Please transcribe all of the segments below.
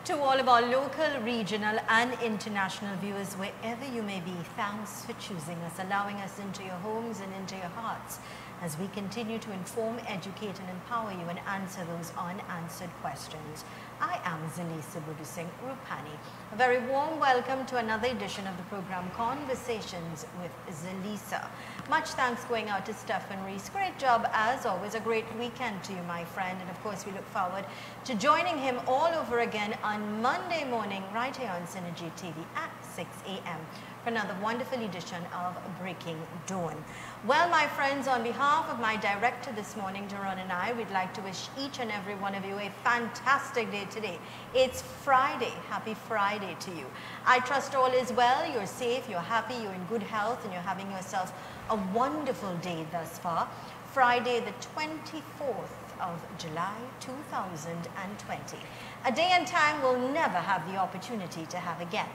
To all of our local, regional and international viewers, wherever you may be, thanks for choosing us, allowing us into your homes and into your hearts as we continue to inform, educate and empower you and answer those unanswered questions. I am Zalisa Budu Singh Rupani. A very warm welcome to another edition of the program Conversations with Zalisa. Much thanks going out to Stephen Reese. Great job as always. A great weekend to you, my friend. And of course, we look forward to joining him all over again on Monday morning right here on Synergy TV at 6 a.m. for another wonderful edition of Breaking Dawn. Well, my friends, on behalf of my director this morning, Jerron, and I, we'd like to wish each and every one of you a fantastic day today. It's Friday. Happy Friday to you. I trust all is well, you're safe, you're happy, you're in good health, and you're having yourself a wonderful day thus far. Friday the 24th of July 2020. A day and time we'll never have the opportunity to have again.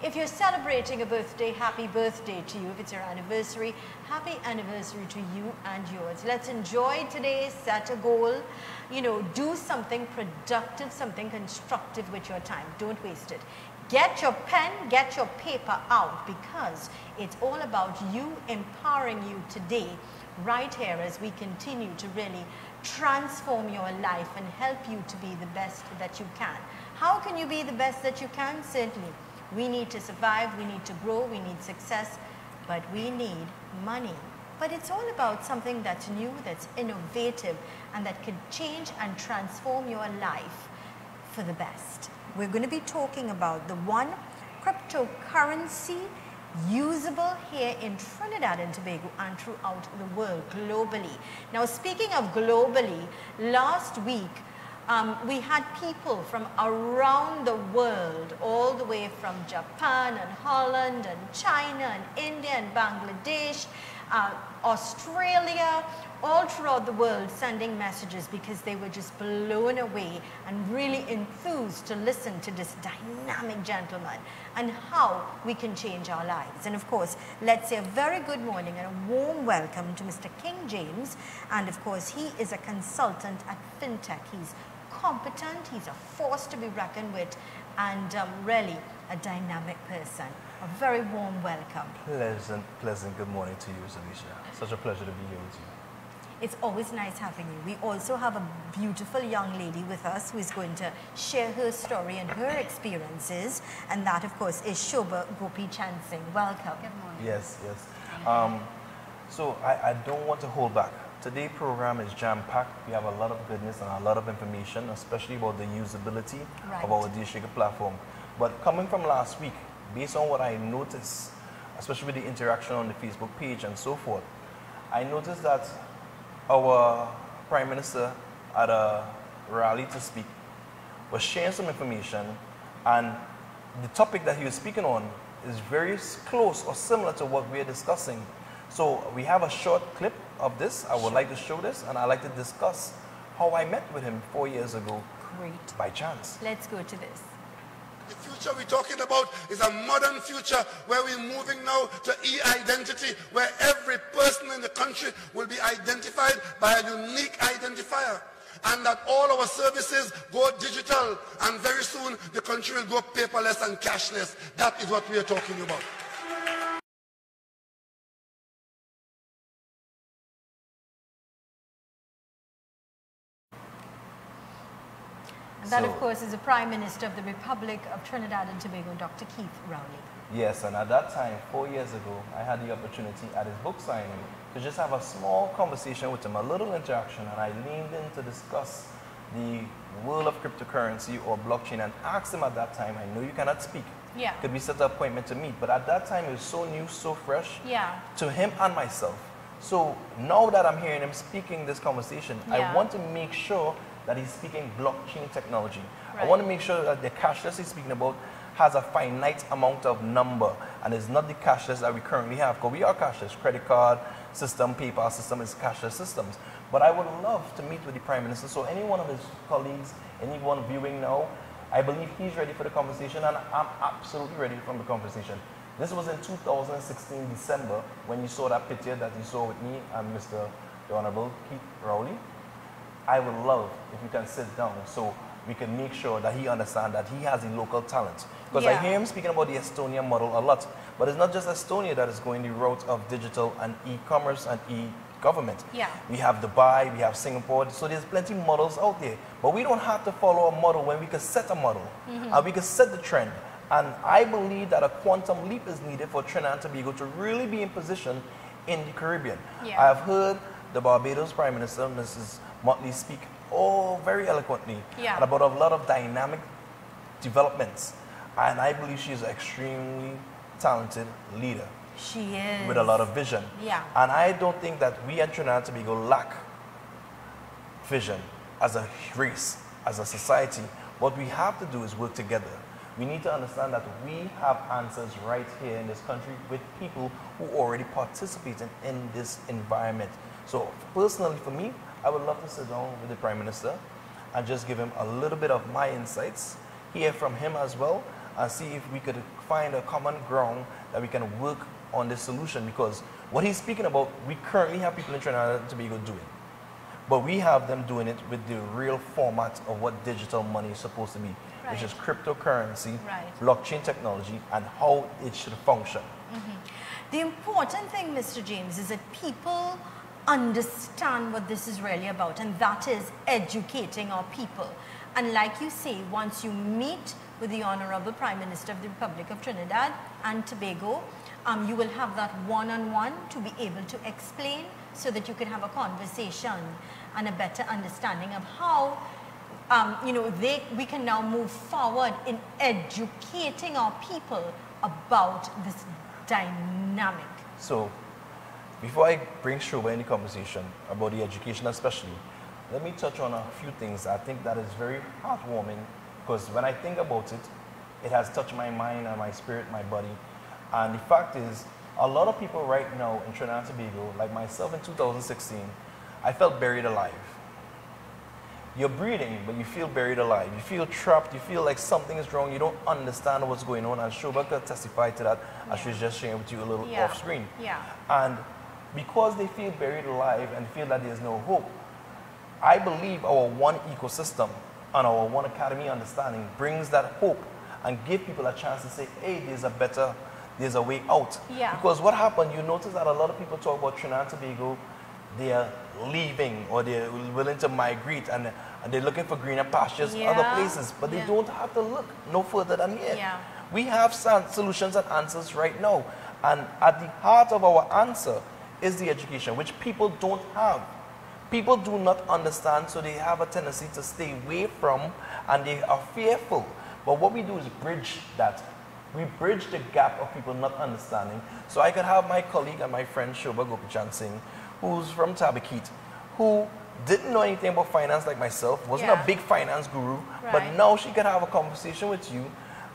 If you're celebrating a birthday, happy birthday to you. If it's your anniversary, happy anniversary to you and yours. Let's enjoy today, set a goal, do something productive, something constructive with your time. Don't waste it. Get your pen, get your paper out, because it's all about you, empowering you today, right here, as we continue to really transform your life and help you to be the best that you can. How can you be the best that you can? Certainly, we need to survive, we need to grow, we need success, but we need money. But it's all about something that's new, that's innovative, and that can change and transform your life for the best. We're going to be talking about the one cryptocurrency usable here in Trinidad and Tobago and throughout the world globally. Now, speaking of globally, last week we had people from around the world, all the way from Japan and Holland and China and India and Bangladesh, Australia, all throughout the world, sending messages because they were just blown away and really enthused to listen to this dynamic gentleman and how we can change our lives. And of course, let's say a very good morning and a warm welcome to Mr. King James. And of course, he is a consultant at FinTech. He's competent, he's a force to be reckoned with, and really a dynamic person. A very warm welcome. Pleasant good morning to you, Zalisha. Such a pleasure to be here with you. It's always nice having you. We also have a beautiful young lady with us who is going to share her story and her experiences, and that, of course, is Shobha Gopi Chansing. Welcome. Good morning. Yes. So I don't want to hold back. Today's program is jam-packed. We have a lot of goodness and a lot of information, especially about the usability of our Dear Shaker platform. But coming from last week, based on what I noticed, especially with the interaction on the Facebook page and so forth, I noticed that our Prime Minister at a rally to speak was sharing some information, and the topic that he was speaking on is very close or similar to what we're discussing. So we have a short clip of this. I would like to show this, and I'd like to discuss how I met with him 4 years ago. Great. By chance. Let's go to this. The future we're talking about is a modern future where we're moving now to e-identity, where every person in the country will be identified by a unique identifier, and that all our services go digital, and very soon the country will go paperless and cashless. That is what we are talking about. And that, of course, is the Prime Minister of the Republic of Trinidad and Tobago, Dr. Keith Rowley. Yes, and at that time, 4 years ago, I had the opportunity at his book signing to just have a small conversation with him, a little interaction, and I leaned in to discuss the world of cryptocurrency or blockchain and asked him at that time, I know you cannot speak. Yeah. Could we set an appointment to meet? But at that time, it was so new, so fresh to him and myself. So now that I'm hearing him speaking this conversation, I want to make sure that he's speaking blockchain technology. I want to make sure that the cashless he's speaking about has a finite amount of number and is not the cashless that we currently have. Because we are cashless. Credit card system, PayPal system is cashless systems. But I would love to meet with the Prime Minister. So any one of his colleagues, anyone viewing now, I believe he's ready for the conversation, and I'm absolutely ready for the conversation. This was in 2016, December, when you saw that picture that you saw with me and Mr. the Honorable Keith Rowley. I would love if you can sit down. So we can make sure that he understands that he has the local talent. Because I hear him speaking about the Estonia model a lot, but it's not just Estonia that is going the route of digital and e-commerce and e-government. We have Dubai, we have Singapore, so there's plenty of models out there. But we don't have to follow a model when we can set a model, and we can set the trend. And I believe that a quantum leap is needed for Trinidad and Tobago to really be in position in the Caribbean. I have heard the Barbados Prime Minister, Mrs. Motley, speak very eloquently and about a lot of dynamic developments. And I believe she's an extremely talented leader. She is. With a lot of vision. And I don't think that we at Trinidad and Tobago lack vision as a race, as a society. What we have to do is work together. We need to understand that we have answers right here in this country with people who already participate in this environment. So personally for me, I would love to sit down with the Prime Minister and just give him a little bit of my insights, hear from him as well, and see if we could find a common ground that we can work on this solution. Because what he's speaking about, we currently have people in Trinidad and Tobago doing. But we have them doing it with the real format of what digital money is supposed to be, which is cryptocurrency, blockchain technology, and how it should function. The important thing, Mr. James, is that people understand what this is really about, and that is educating our people. And like you say, once you meet with the Honorable Prime Minister of the Republic of Trinidad and Tobago, you will have that one-on-one to be able to explain, so that you can have a conversation and a better understanding of how we can now move forward in educating our people about this dynamic. So, before I bring Shobha in the conversation about the education especially, let me touch on a few things I think that is very heartwarming, because when I think about it, it has touched my mind and my spirit, my body. And the fact is, a lot of people right now in Trinidad and Tobago, like myself in 2016, I felt buried alive. You're breathing, but you feel buried alive. You feel trapped. You feel like something is wrong. You don't understand what's going on. And Shobha could testify to that, as she's just sharing with you a little off screen. And because they feel buried alive and feel that there's no hope, I believe our one ecosystem and our one academy understanding brings that hope and give people a chance to say, hey, there's a way out. Because what happened, you notice that a lot of people talk about Trinidad and Tobago, they are leaving or they're willing to migrate and they're looking for greener pastures other places, but they don't have to look no further than here. We have solutions and answers right now, and at the heart of our answer is the education, which people don't have. People do not understand, so they have a tendency to stay away from, and they are fearful. But what we do is bridge that. We bridge the gap of people not understanding. So I could have my colleague and my friend Shobha Gopichan Singh, who's from Tabakeet, who didn't know anything about finance like myself, wasn't a big finance guru, but now she can have a conversation with you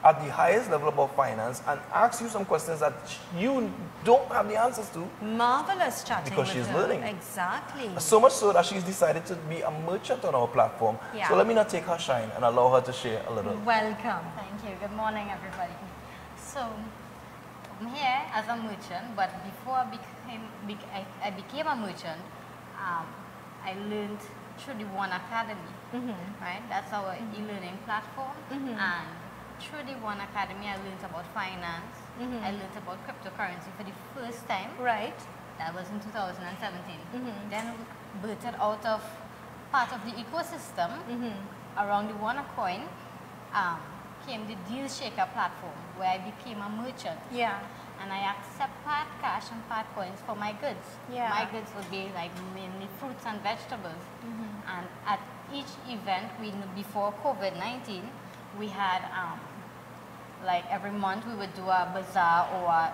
at the highest level about finance and ask you some questions that you don't have the answers to. Marvelous chatting because she's learning. Exactly. So much so that she's decided to be a merchant on our platform. So let me not take her shine and allow her to share a little. Welcome. Thank you. Good morning, everybody. So, I'm here as a merchant, but before I became a merchant, I learned through the One Academy, right? That's our e-learning platform. And through the One Academy, I learned about finance. I learned about cryptocurrency for the first time. Right. That was in 2017. Then birthed out of part of the ecosystem around the OneAcoin, came the Deal Shaker platform, where I became a merchant. And I accept part cash and part coins for my goods. My goods would be like mainly fruits and vegetables. And at each event, before COVID-19, we had like every month we would do a bazaar or a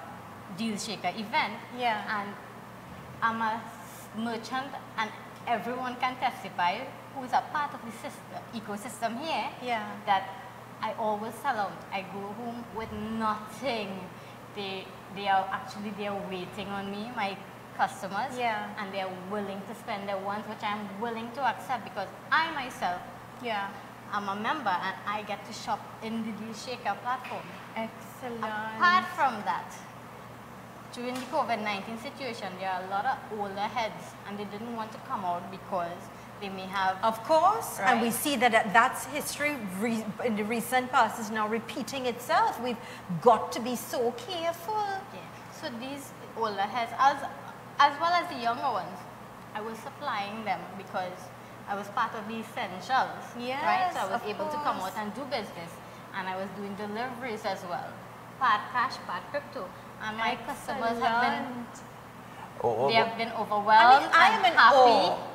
Deal Shaker event. And I'm a merchant, and everyone can testify who is a part of the ecosystem here that I always sell out. I go home with nothing. They are actually waiting on me, my customers, and they are willing to spend their ones, which I'm willing to accept because I myself, I'm a member and I get to shop in the Deal Shaker platform. Excellent. Apart from that, during the COVID-19 situation, there are a lot of older heads and they didn't want to come out because they may have. Of course, right? and we see that that's history in the recent past is now repeating itself. We've got to be so careful. Yeah. So these older heads, as well as the younger ones, I was supplying them because I was part of the essentials, Yes, right? So I was of able to come course. out and do business, and I was doing deliveries as well, part cash, part crypto, and my customers have been, they have been overwhelmed I am and in happy. awe.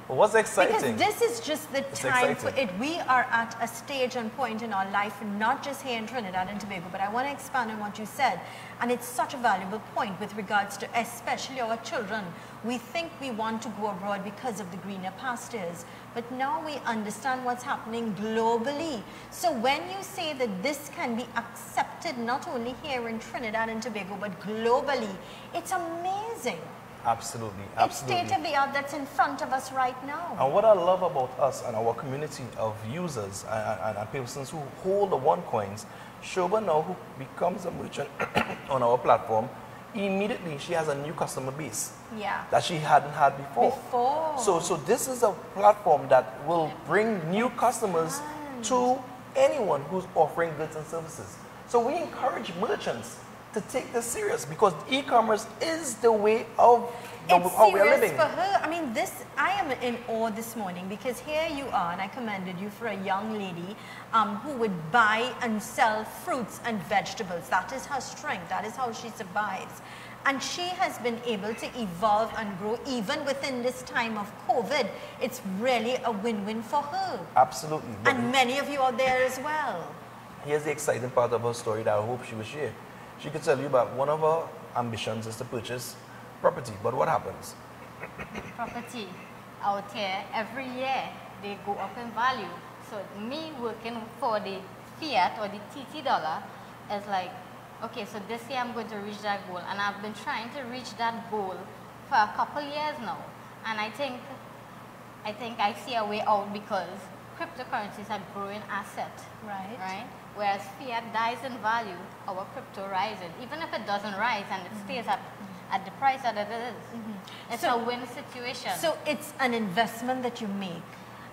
What's exciting? Because this is just the time for exciting. it. We are at a stage and point in our life, not just here in Trinidad and Tobago, but I want to expand on what you said. And it's such a valuable point with regards to especially our children. We think we want to go abroad because of the greener pastures, but now we understand what's happening globally. So when you say that this can be accepted not only here in Trinidad and Tobago, but globally, it's amazing. Absolutely, It's absolutely. state of the art that's in front of us right now. And what I love about us and our community of users and persons who hold the OneCoins, Shoba now who becomes a merchant on our platform, immediately she has a new customer base Yeah. that she hadn't had before. So this is a platform that will bring new customers to anyone who's offering goods and services. So we encourage merchants to take this serious because e-commerce is the way of It's how we're serious living. for her. I mean, I am in awe this morning because here you are, and I commended you for a young lady who would buy and sell fruits and vegetables. That is her strength. That is how she survives. And she has been able to evolve and grow even within this time of COVID. It's really a win-win for her. Absolutely. But And many of you out there as well. here's the exciting part of her story that I hope she will share. She could tell you about one of her ambitions is to purchase property, but what happens? Property out here every year they go up in value. So me working for the fiat or the TT dollar is like, okay, so this year I'm going to reach that goal, and I've been trying to reach that goal for a couple years now, and I think I see a way out because cryptocurrencies are growing asset, Right. right? Whereas fiat dies in value, our crypto rises. Even if it doesn't rise and it stays at the price that it is, it's So- a win situation. So it's an investment that you make.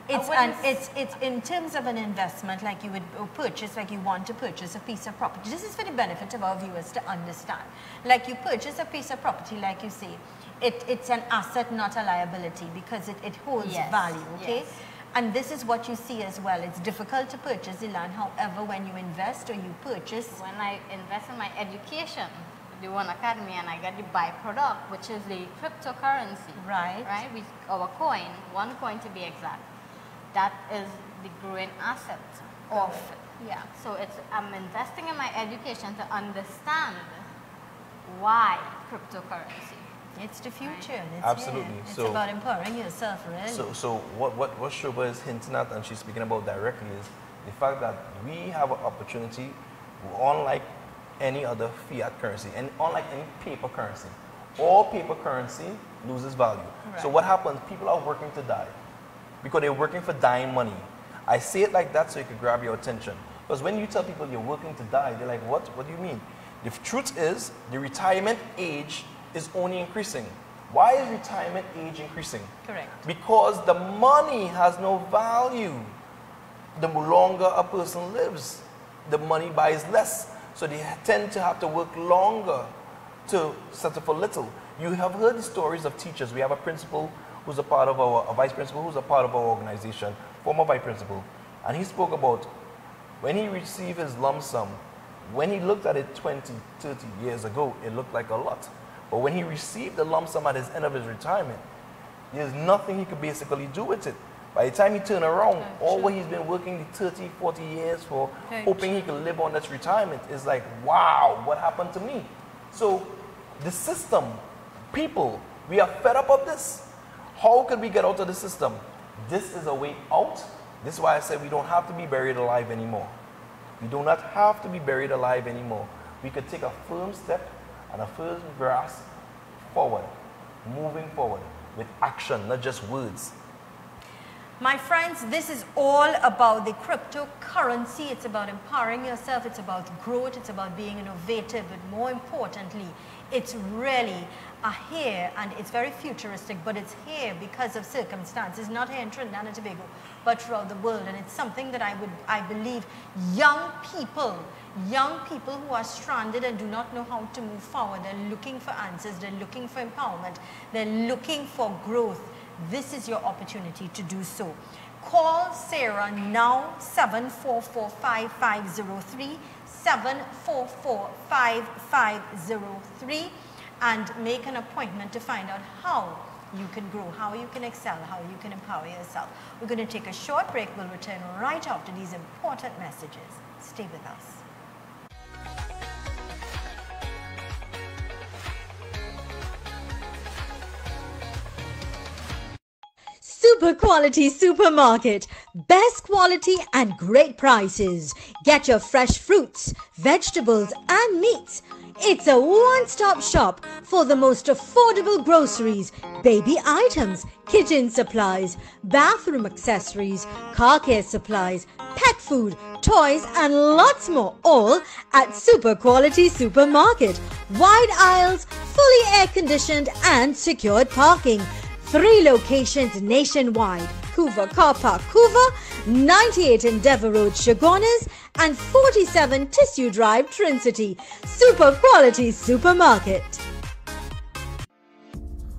It's it's in terms of an investment, like you would purchase, like you want to purchase a piece of property. This is for the benefit of our viewers to understand. Like you purchase a piece of property, like you say, it's an asset, not a liability, because it holds Yes, value. Okay. yes. And this is what you see as well. It's difficult to purchase the land. However, when you invest or you purchase, when I invest in my education, the One Academy, and I get the byproduct, which is the cryptocurrency, Right. Right, our coin, one coin to be exact, that is the growing asset of it. yeah. So I'm investing in my education to understand why cryptocurrency. It's the future. And it's Absolutely. here. It's So- about empowering yourself, really. So what Shoba is hinting at and she's speaking about directly is the fact that we have an opportunity, unlike any other fiat currency and unlike any paper currency. All paper currency loses value. So Right. what happens? People are working to die because they're working for dying money. I say it like that so it can grab your attention. Because when you tell people you're working to die, they're like, what? What do you mean? The truth is the retirement age is only increasing. Why is retirement age increasing? Correct. Because the money has no value. The longer a person lives, the money buys less. So they tend to have to work longer to settle for little. You have heard the stories of teachers. We have a principal who's a part of a vice principal who's a part of our organization, former vice principal. And he spoke about when he received his lump sum, when he looked at it 20, 30 years ago, it looked like a lot. But when he received the lump sum at his end of his retirement, there's nothing he could basically do with it. By the time he turned around, all what he's been working the 30, 40 years for, hoping he can live on this retirement, is like, wow, what happened to me? So the system, people, we are fed up of this. How could we get out of the system? This is a way out. This is why I said we don't have to be buried alive anymore. We do not have to be buried alive anymore. We could take a firm step and a firm grasp forward, moving forward with action, not just words. My friends, this is all about the cryptocurrency. It's about empowering yourself. It's about growth. It's about being innovative. But more importantly, it's really here, and it's very futuristic, but it's here because of circumstances, not here in Trinidad and Tobago, but throughout the world. And it's something that I believe young people who are stranded and do not know how to move forward, they're looking for answers, they're looking for empowerment, they're looking for growth. This is your opportunity to do so. Call Sarah now, 744-5503, 744-5503, and make an appointment to find out how you can grow, how you can excel, how you can empower yourself. We're going to take a short break. We'll return right after these important messages. Stay with us. Super Quality Supermarket. Best quality and great prices. Get your fresh fruits, vegetables and meats. It's a one-stop shop for the most affordable groceries, baby items, kitchen supplies, bathroom accessories, car care supplies, pet food, toys and lots more, all at Super Quality Supermarket. Wide aisles, fully air-conditioned and secured parking. 3 locations nationwide: Couva Car Park, Couva, 98 Endeavour Road, Chaguanas, and 47 Tissue Drive, Trincity. Super Quality Supermarket.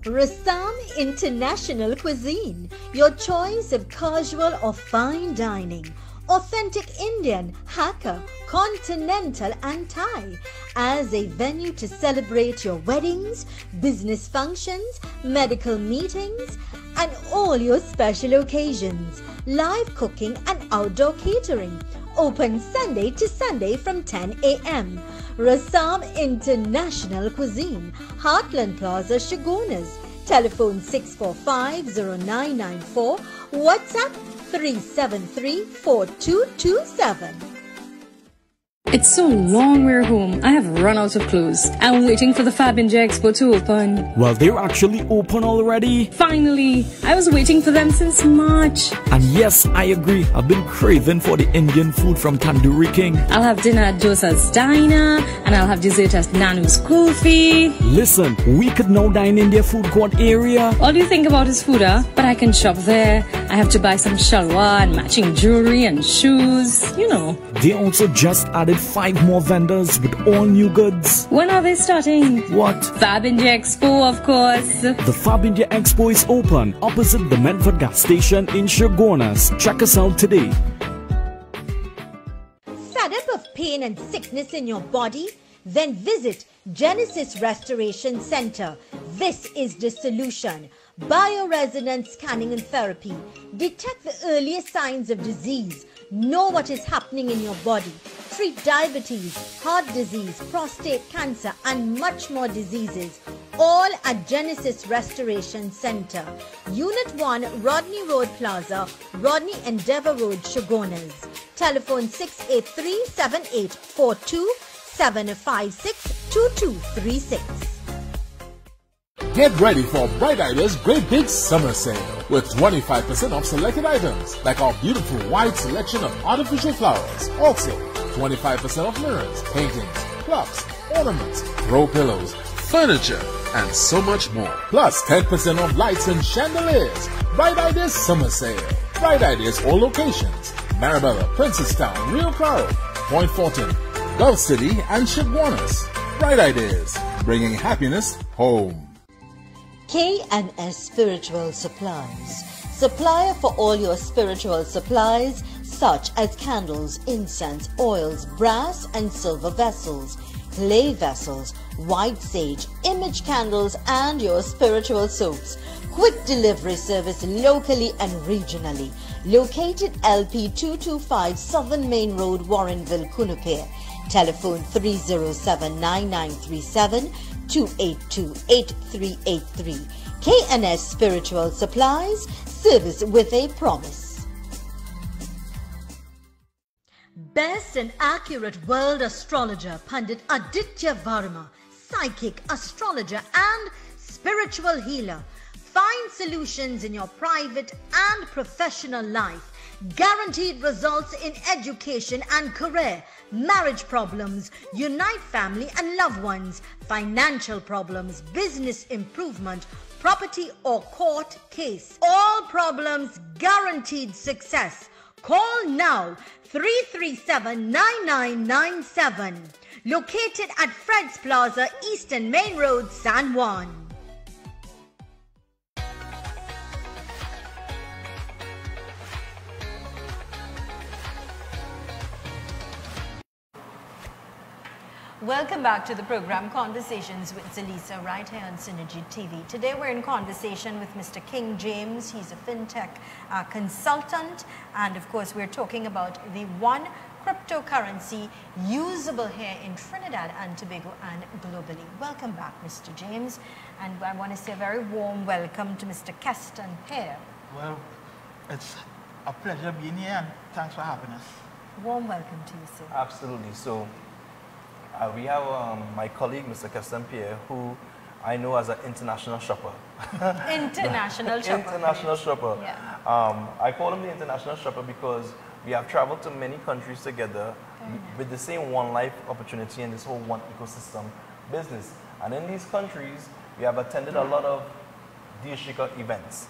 Rassam International Cuisine, your choice of casual or fine dining. Authentic Indian, Hakka, Continental and Thai, as a venue to celebrate your weddings, business functions, medical meetings, and all your special occasions. Live cooking and outdoor catering. Open Sunday to Sunday from 10 a.m. Rassam International Cuisine, Heartland Plaza, Chaguanas. Telephone 645-0994. WhatsApp 373-4227. It's so long we're home. I have run out of clothes. I'm waiting for the Fab India Expo to open. Well, they're actually open already. Finally! I was waiting for them since March. And yes, I agree. I've been craving for the Indian food from Tandoori King. I'll have dinner at Josa's Diner, and I'll have dessert at Nanu's Kulfi. Listen, we could now dine in their food court area. All you think about is food, huh? But I can shop there. I have to buy some shalwar and matching jewelry and shoes. You know. They also just added 5 more vendors with all new goods. When are they starting? What? Fab India Expo, of course. The Fab India Expo is open opposite the Medford gas station in Chaguanas. Check us out today. Fed up of pain and sickness in your body? Then visit Genesis Restoration Center. This is the solution. Bioresonance scanning and therapy. Detect the earliest signs of disease. Know what is happening in your body. Treat diabetes, heart disease, prostate cancer, and much more diseases. All at Genesis Restoration Center. Unit 1, Rodney Road Plaza, Rodney Endeavour Road, Chaguanas. Telephone 683-7842, 756-2236. Get ready for Bright Ideas Great Big Summer Sale with 25% off selected items like our beautiful wide selection of artificial flowers. Also, 25% off mirrors, paintings, clocks, ornaments, throw pillows, furniture, and so much more. Plus 10% off lights and chandeliers. Bright Ideas Summer Sale. Bright Ideas all locations: Marabella, Princestown, Rio Claro, Point Fortin, Gulf City, and Chaguanas. Bright Ideas, bringing happiness home. K&S Spiritual Supplies. Supplier for all your spiritual supplies such as candles, incense, oils, brass and silver vessels, clay vessels, white sage, image candles and your spiritual soaps. Quick delivery service locally and regionally. Located LP 225 Southern Main Road, Warrenville, Cunupare. Telephone 307-9937 282-8383. K&S Spiritual Supplies, service with a promise. Best and accurate world astrologer Pandit Aditya Varma, psychic, astrologer and spiritual healer. Find solutions in your private and professional life. Guaranteed results in education and career, marriage problems, unite family and loved ones, financial problems, business improvement, property or court case. All problems guaranteed success. Call now 337-9997. Located at Fred's Plaza, Eastern Main Road, San Juan. Welcome back to the program Conversations with Zalisa right here on Synergy TV. Today we're in conversation with Mr. King James. He's a fintech consultant, and of course we're talking about the one cryptocurrency usable here in Trinidad and Tobago and globally. Welcome back, Mr. James, and I want to say a very warm welcome to Mr. Keston here. Well, it's a pleasure being here, and thanks for having us. Warm welcome to you, sir. Absolutely. So we have my colleague, Mr. Keston Pierre, who I know as an international shopper. International shopper. International shopper. Yeah. I call him the international shopper because we have traveled to many countries together with the same one life opportunity and this whole one ecosystem business. And in these countries, we have attended a lot of DSHICA events.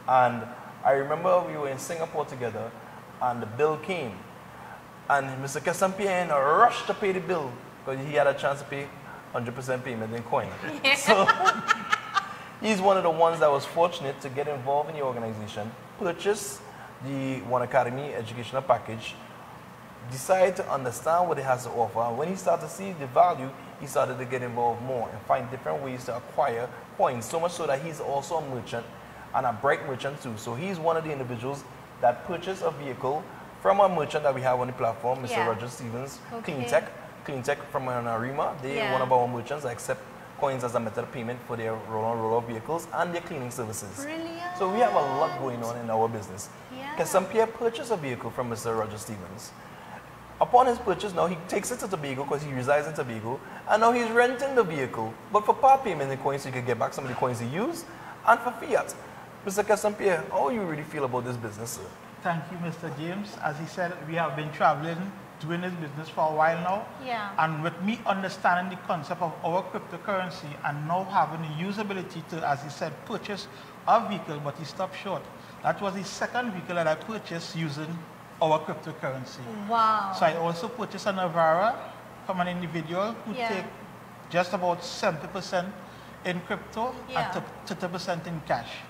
And I remember we were in Singapore together and the bill came. And Mr. Keston Pierre rushed to pay the bill because he had a chance to pay 100% payment in coin. Yeah. So he's one of the ones that was fortunate to get involved in the organization, purchase the One Academy educational package, decide to understand what it has to offer. And when he started to see the value, he started to get involved more and find different ways to acquire coins, so much so that he's also a merchant and a bright merchant too. So he's one of the individuals that purchased a vehicle from a merchant that we have on the platform, Mr. Roger Stevens, Okay. Cleantech from Arima. They're one of our merchants that accept coins as a method of payment for their roll-on-roll-off vehicles and their cleaning services. Brilliant. So we have a lot going on in our business. Yeah. Keston Pierre purchased a vehicle from Mr. Roger Stevens. Upon his purchase, now he takes it to Tobago because he resides in Tobago, and now he's renting the vehicle, but for part payment in coins so he can get back some of the coins he used, and for fiat. Mr. Keston Pierre, how do you really feel about this business, sir? Thank you, Mr. James. As he said, we have been traveling, doing this business for a while now. Yeah. And with me understanding the concept of our cryptocurrency and now having the usability to, as he said, purchase a vehicle, but he stopped short. That was the second vehicle that I purchased using our cryptocurrency. Wow. So I also purchased a Navara from an individual who take just about 70% in crypto and 30% in cash.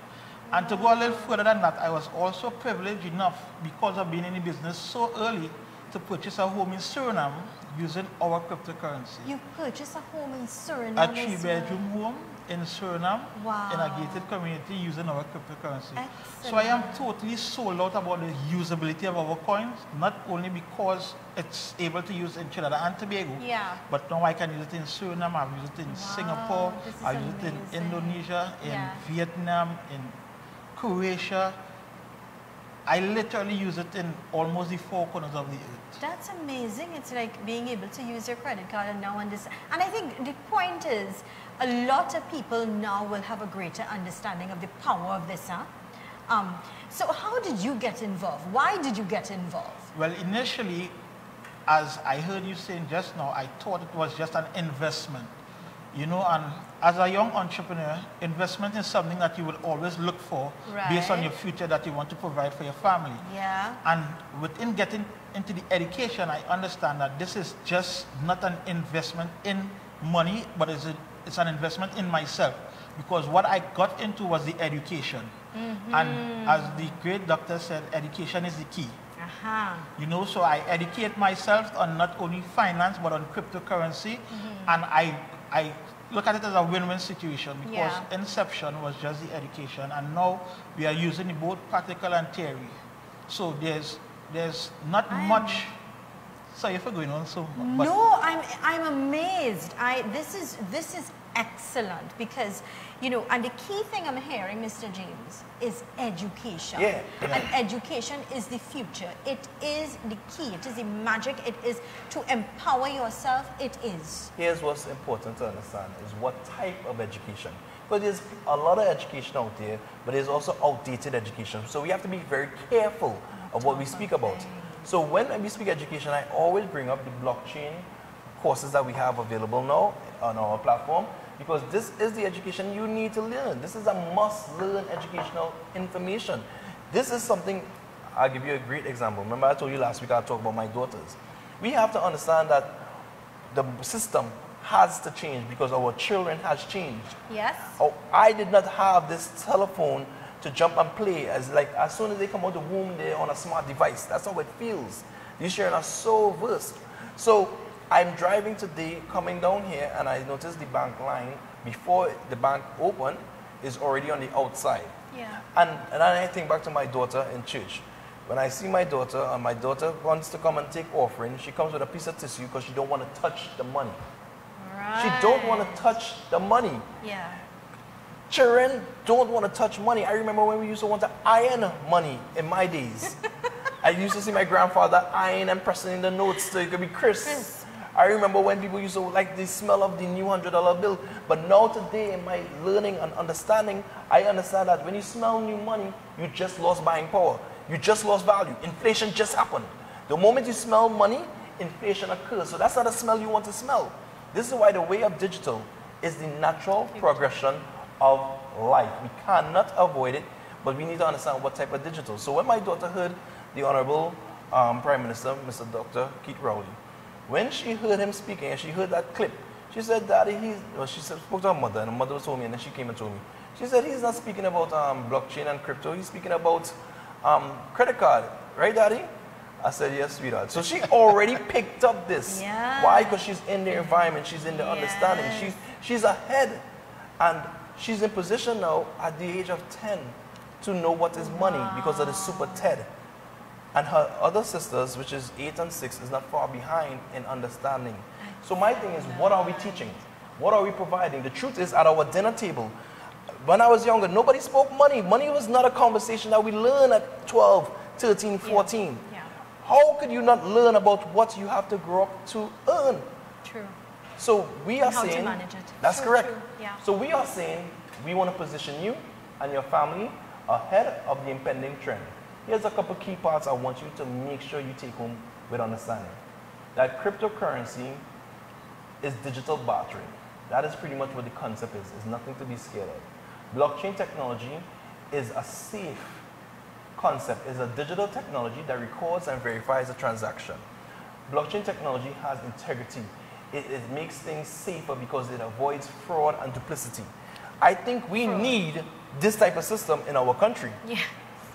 And to go a little further than that, I was also privileged enough, because of being in the business so early, to purchase a home in Suriname using our cryptocurrency. You purchased a home in Suriname? A 3-bedroom home in Suriname, wow, in a gated community using our cryptocurrency. Excellent. So I am totally sold out about the usability of our coins, not only because it's able to use in Trinidad and Tobago, but now I can use it in Suriname, I've used it in Singapore, I've used it in Indonesia, in Vietnam, in Croatia. I literally use it in almost the 4 corners of the earth. That's amazing. It's like being able to use your credit card and now understand. And I think the point is, a lot of people now will have a greater understanding of the power of this. So how did you get involved? Why did you get involved? Well, initially, as I heard you saying just now, I thought it was just an investment. You know, and as a young entrepreneur, investment is something that you will always look for based on your future that you want to provide for your family. Yeah. And within getting into the education, I understand that this is just not an investment in money, but it's an investment in myself. Because what I got into was the education. And as the great doctor said, education is the key. You know, so I educate myself on not only finance, but on cryptocurrency. And I look at it as a win-win situation, because inception was just the education, and now we are using both practical and theory. So there's not much. Sorry for going on so much. No, I'm amazed. This is excellent, because, you know, and the key thing I'm hearing, Mr. James, is education. And education is the future. It is the key. It is the magic. It is to empower yourself. It is. Here's what's important to understand is what type of education. But there's a lot of education out there, but there's also outdated education. So we have to be very careful of what we speak about. So when we speak education, I always bring up the blockchain courses that we have available now on our platform, because this is the education you need to learn. This is a must-learn educational information. This is something, I'll give you a great example. Remember I told you last week I talked about my daughters. We have to understand that the system has to change because our children has changed. Yes. Oh, I did not have this telephone to jump and play. As soon as they come out of the womb, they're on a smart device. That's how it feels. These children are so versed. So I'm driving today, coming down here, and I noticed the bank line before the bank opened is already on the outside. Yeah. And then I think back to my daughter in church. When I see my daughter, and my daughter wants to come and take offering, she comes with a piece of tissue because she don't want to touch the money. Right. She don't want to touch the money. Yeah. Children don't want to touch money. I remember when we used to want to iron money in my days. I used to see my grandfather iron and pressing in the notes so it could be crisp. I remember when people used to like the smell of the new $100 bill. But now today in my learning and understanding, I understand that when you smell new money, you just lost buying power. You just lost value. Inflation just happened. The moment you smell money, inflation occurs. So that's not a smell you want to smell. This is why the way of digital is the natural progression of life. We cannot avoid it, but we need to understand what type of digital. So when my daughter heard the Honorable Prime Minister, Mr. Dr. Keith Rowley, when she heard him speaking and she heard that clip, she said, Daddy, she spoke to her mother, and her mother told me, and then she came and told me. She said, he's not speaking about blockchain and crypto, he's speaking about credit card. Right, Daddy? I said, yes, sweetheart. So she already picked up this. Yeah. Why? Because she's in the environment, she's in the understanding, she's ahead. And she's in position now at the age of 10 to know what is money because of the Super TED. And her other sisters, which is 8 and 6, is not far behind in understanding. So my thing is, what are we teaching? What are we providing? The truth is, at our dinner table, when I was younger, nobody spoke money. Money was not a conversation that we learn at 12, 13, 14. Yeah. How could you not learn about what you have to grow up to earn? True. So we are And how to saying, manage it. that's True, correct. true. Yeah. So we are saying, we want to position you and your family ahead of the impending trend. Here's a couple key parts I want you to make sure you take home with understanding. That cryptocurrency is digital bartering. That is pretty much what the concept is. It's nothing to be scared of. Blockchain technology is a safe concept. It's a digital technology that records and verifies a transaction. Blockchain technology has integrity. It makes things safer because it avoids fraud and duplicity. I think we need this type of system in our country. Yeah.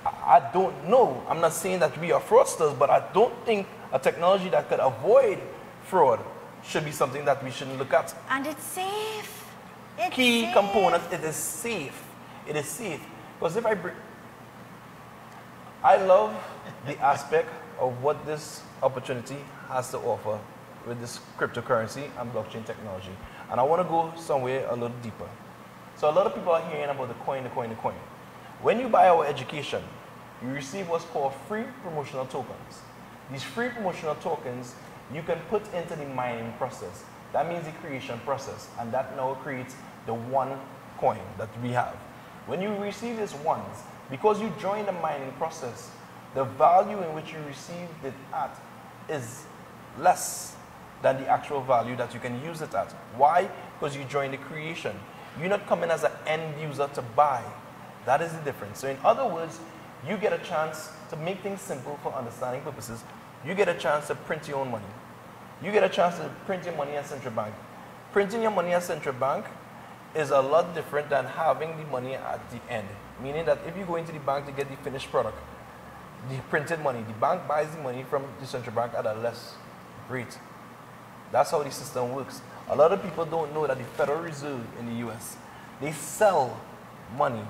I don't know. I'm not saying that we are fraudsters, but I don't think a technology that could avoid fraud should be something that we shouldn't look at. And it's safe. It's Key safe. component, it is safe. It is safe. Because if I love the aspect of what this opportunity has to offer with this cryptocurrency and blockchain technology. And I want to go somewhere a little deeper. So a lot of people are hearing about the coin, the coin, the coin. When you buy our education, you receive what's called free promotional tokens. These free promotional tokens you can put into the mining process. That means the creation process, and that now creates the one coin that we have. When you receive these ones, because you join the mining process, the value in which you received it at is less than the actual value that you can use it at. Why? Because you join the creation. You're not coming as an end user to buy. That is the difference. So in other words, you get a chance to make things simple for understanding purposes. You get a chance to print your own money. You get a chance to print your money at central bank. Printing your money at central bank is a lot different than having the money at the end. Meaning that if you go into the bank to get the finished product, the printed money, the bank buys the money from the central bank at a less rate. That's how the system works. A lot of people don't know that the Federal Reserve in the US, they sell money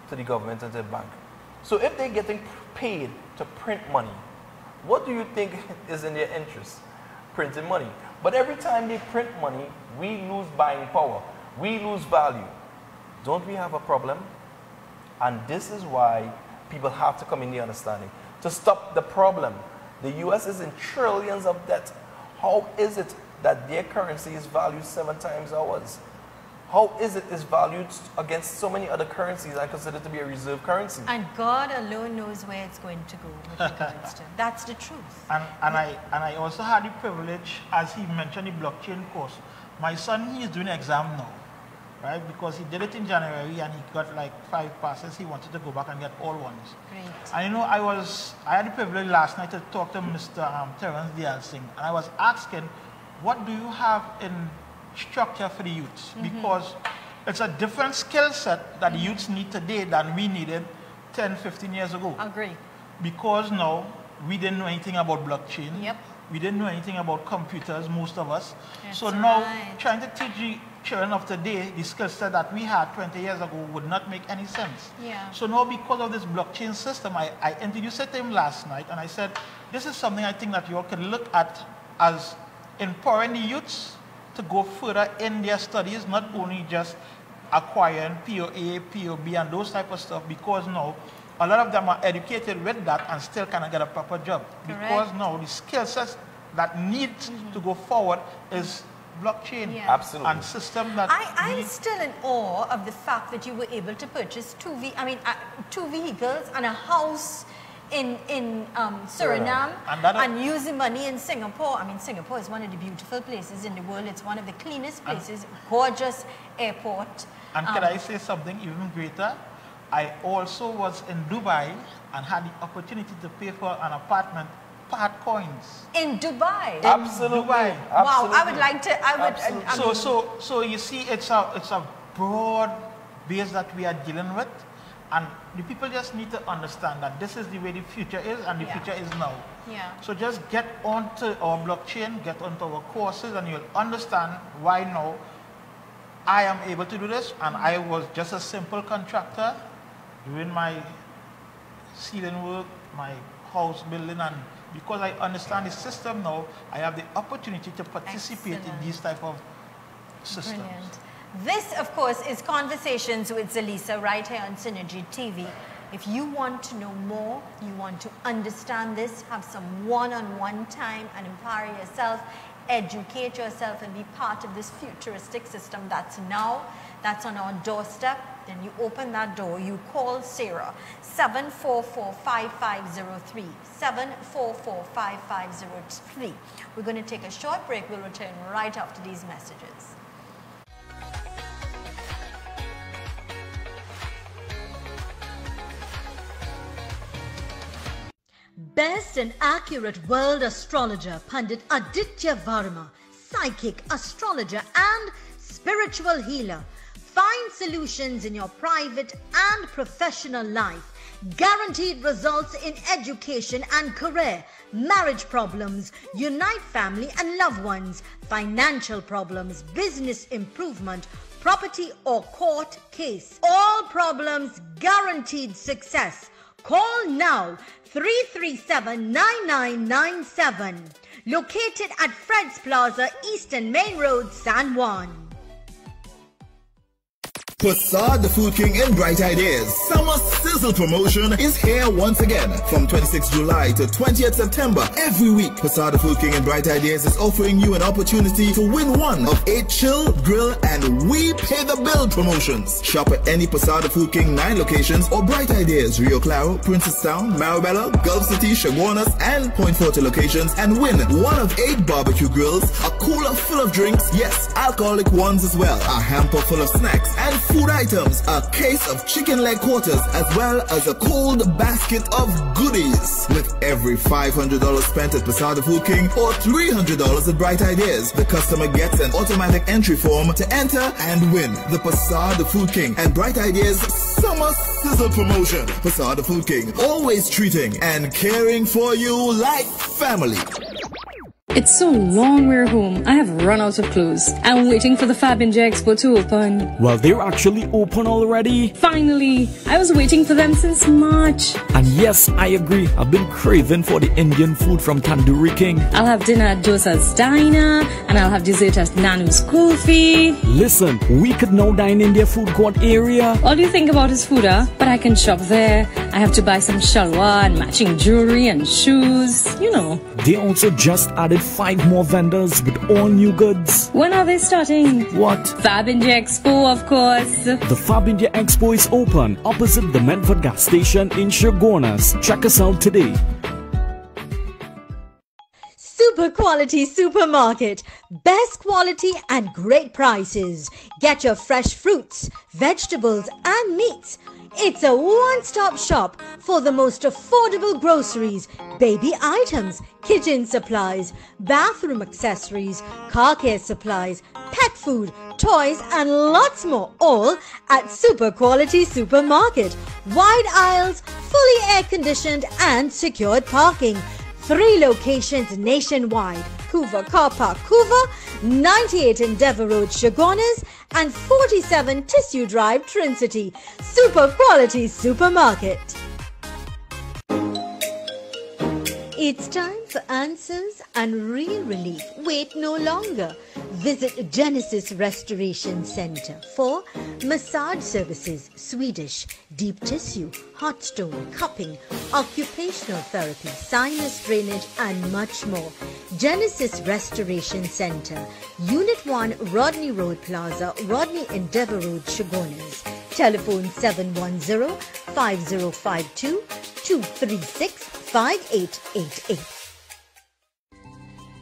to the government and to the bank. So if they're getting paid to print money, what do you think is in their interest? Printing money. But every time they print money, we lose buying power. We lose value. Don't we have a problem? And this is why people have to come in the understanding. To stop the problem, the US is in trillions of debt. How is it that their currency is valued 7 times ours? how is it is valued against so many other currencies and considered to be a reserve currency? And God alone knows where it's going to go with regards to. That's the truth. And I also had the privilege, as he mentioned, the blockchain course. My son, he is doing an exam now, right? Because he did it in January and he got like 5 passes. He wanted to go back and get all ones. Great. And you know, I had the privilege last night to talk to Mr. Terence Dial Singh, and I was asking, what do you have in structure for the youths? Because it's a different skill set that the youths need today than we needed 10, 15 years ago. Agree. Because now we didn't know anything about blockchain. Yep. We didn't know anything about computers, most of us. That's so now right. trying to teach the children of today the skill set that we had 20 years ago would not make any sense. Yeah. So now because of this blockchain system, I introduced it to him last night and I said, this is something I think that you all can look at as empowering the youths to go further in their studies, not only just acquiring POA, POB and those type of stuff, because now a lot of them are educated with that and still cannot get a proper job. Correct. Because now the skill sets that need to go forward is blockchain. Yeah. Absolutely. And system that I'm still in awe of the fact that you were able to purchase two vehicles and a house in Suriname and use the money in Singapore. I mean, Singapore is one of the beautiful places in the world. It's one of the cleanest places, gorgeous airport. And can I say something even greater? I also was in Dubai and had the opportunity to pay for an apartment part coins. In Dubai? Absolutely. Dubai. Wow, I would like to, So you see, it's a broad base that we are dealing with. And the people just need to understand that this is the way the future is, and the future is now. Yeah. So just get onto our blockchain, get onto our courses, and you'll understand why now I am able to do this. And I was just a simple contractor doing my ceiling work, my house building, and because I understand the system now, I have the opportunity to participate in these type of systems. Brilliant. This, of course, is Conversations with Zalisa right here on Synergy TV. If you want to know more, you want to understand this, have some one-on-one time and empower yourself, educate yourself and be part of this futuristic system that's on our doorstep, then you open that door, you call Sarah, 744-5503, 744-5503. We're going to take a short break. We'll return right after these messages. Best and accurate world astrologer Pandit Aditya Varma, psychic, astrologer and spiritual healer. Find solutions in your private and professional life. Guaranteed results in education and career, marriage problems, unite family and loved ones, financial problems, business improvement, property or court case. All problems guaranteed success. Call now 337-9997. Located at Fred's Plaza, Eastern Main Road, San Juan. Passad the Food King in Bright Ideas Summer Sizzle promotion is here once again. From 26th July to 20th September, every week, Passad the Food King in Bright Ideas is offering you an opportunity to win one of 8 chill, grill, and we pay the bill promotions. Shop at any Passad the Food King 9 locations or Bright Ideas, Rio Claro, Princestown, Marabella, Gulf City, Chaguanas, and Point Forte locations and win one of 8 barbecue grills, a cooler full of drinks, yes, alcoholic ones as well, a hamper full of snacks and food items, a case of chicken leg quarters, as well as a cold basket of goodies. With every $500 spent at Passad the Food King or $300 at Bright Ideas, the customer gets an automatic entry form to enter and win the Passad the Food King and Bright Ideas Summer Sizzle promotion. Passad the Food King, always treating and caring for you like family. It's so long we're home. I have run out of clothes. I'm waiting for the Fab India Expo to open. Well, they're actually open already. Finally! I was waiting for them since March. And yes, I agree. I've been craving for the Indian food from Tandoori King. I'll have dinner at Dosa's Diner, and I'll have dessert at Nanu's Kulfi. Listen, we could now dine in their food court area. All you think about is food, huh? But I can shop there. I have to buy some shalwar and matching jewelry and shoes. You know. They also just added 5 more vendors with all new goods. When are they starting? What? Fab India Expo, of course. The Fab India Expo is open opposite the Medford gas station in Sugarnas. Check us out today. Super quality supermarket. Best quality and great prices. Get your fresh fruits, vegetables and meats. It's a one-stop shop for the most affordable groceries, baby items, kitchen supplies, bathroom accessories, car care supplies, pet food, toys and lots more, all at Super Quality Supermarket. Wide aisles, fully air-conditioned and secured parking. 3 locations nationwide: Couva Car Park, Couva, 98 Endeavour Road, Sugarnas, and 47 Tissue Drive, Trincity. Super Quality Supermarket. It's time for answers and real relief. Wait no longer. Visit Genesis Restoration Center for massage services, Swedish, deep tissue, hot stone, cupping, occupational therapy, sinus drainage and much more. Genesis Restoration Center, Unit 1, Rodney Road Plaza, Rodney Endeavour Road, Sugarnas. Telephone 710-505-236-5888.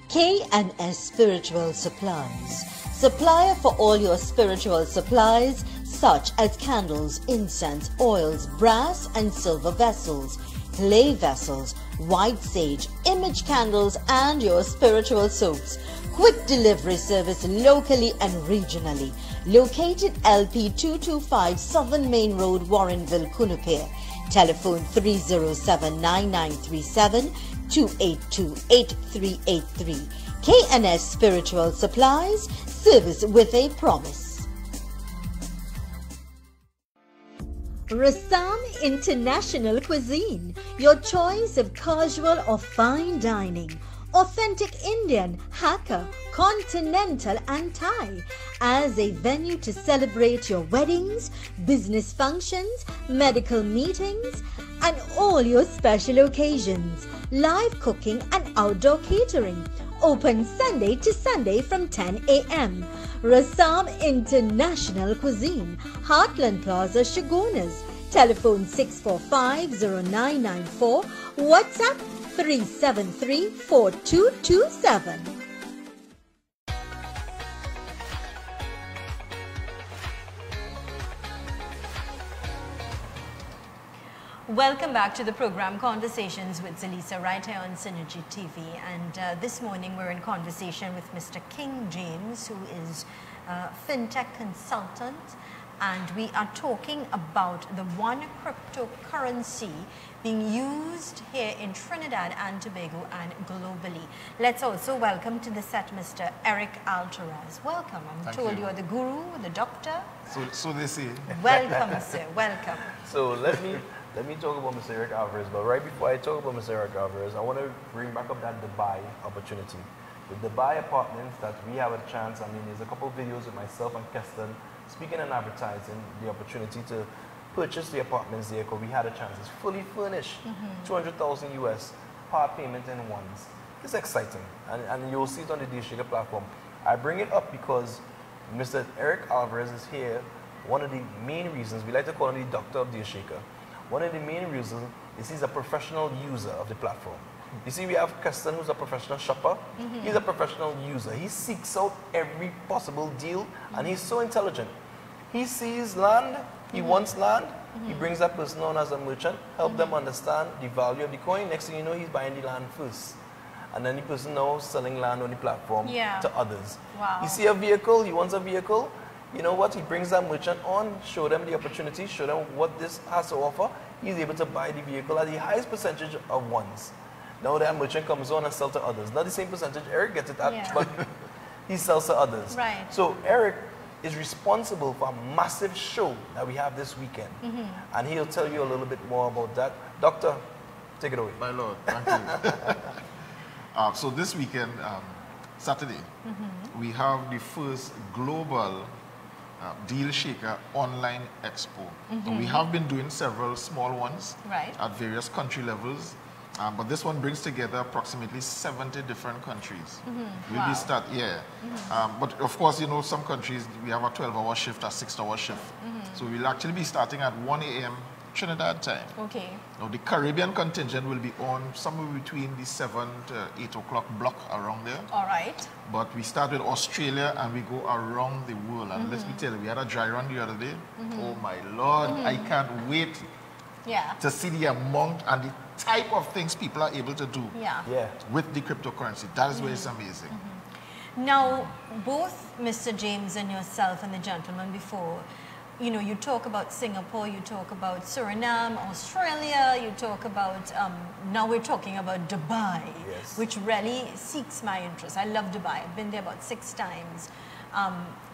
K&S Spiritual Supplies. Supplier for all your spiritual supplies such as candles, incense, oils, brass and silver vessels, clay vessels, white sage, image candles and your spiritual soaps. Quick delivery service locally and regionally. Located LP 225 Southern Main Road, Warrenville, Cunupare. Telephone 307-993-7-282-8383. K&S Spiritual Supplies, service with a promise. Rassam International Cuisine, your choice of casual or fine dining. Authentic Indian, Hakka, Continental and Thai as a venue to celebrate your weddings, business functions, medical meetings and all your special occasions. Live cooking and outdoor catering. Open Sunday to Sunday from 10 a.m. Rassam International Cuisine, Heartland Plaza, Sugarnas. Telephone 645-0994. WhatsApp 373-4227. Welcome back to the program Conversations with Zalisa right here on Synergy TV, and this morning we're in conversation with Mr. King James, who is a fintech consultant, and we are talking about the one cryptocurrency being used here in Trinidad and Tobago and globally. Let's also welcome to the set Mr. Eric Altaraz. Welcome. I'm told you're the guru, the doctor. So they say. Welcome, sir. Welcome. So let me talk about Mr. Eric Alvarez, but right before I talk about Mr. Eric Alvarez, I want to bring back up that Dubai opportunity. The Dubai apartments that we have a chance, I mean, there's a couple of videos with myself and Keston speaking and advertising the opportunity to purchase the apartments there, because we had a chance. It's fully furnished, 200,000 US, part payment in ones. It's exciting, and you'll see it on the DealShaker platform. I bring it up because Mr. Eric Alvarez is here. One of the main reasons, we like to call him the doctor of DealShaker. One of the main reasons is he's a professional user of the platform. You see, we have Keston, who's a professional shopper. He's a professional user. He seeks out every possible deal, and he's so intelligent. He sees land, he wants land, he brings that person on as a merchant, help them understand the value of the coin. Next thing you know, he's buying the land first. And then the person now selling land on the platform to others. Wow. You see a vehicle, he wants a vehicle. You know what? He brings that merchant on, show them the opportunity, show them what this has to offer. He's able to buy the vehicle at the highest percentage of ones. Now that merchant comes on and sells to others. Not the same percentage Eric gets it at, but he sells to others. Right. So Eric is responsible for a massive show that we have this weekend. And he'll tell you a little bit more about that. Doctor, take it away. My Lord, thank you. So this weekend, Saturday, we have the first global DealShaker Online Expo. We have been doing several small ones at various country levels, But this one brings together approximately 70 different countries. We'll Wow. be but of course, you know, some countries, we have a 12-hour shift, a 6-hour shift. So we'll actually be starting at 1 a.m. Trinidad time. Okay. Now, the Caribbean contingent will be on somewhere between the 7 to 8 o'clock block around there. All right. But we start with Australia and we go around the world. And let me tell you, we had a dry run the other day. Oh my Lord, I can't wait Yeah. to see the amount and the type of things people are able to do Yeah. with the cryptocurrency. That is where it's amazing. Now, both Mr. James and yourself and the gentleman before, you know, you talk about Singapore, you talk about Suriname, Australia, you talk about, now we're talking about Dubai, Yes. which really seeks my interest. I love Dubai. I've been there about 6 times.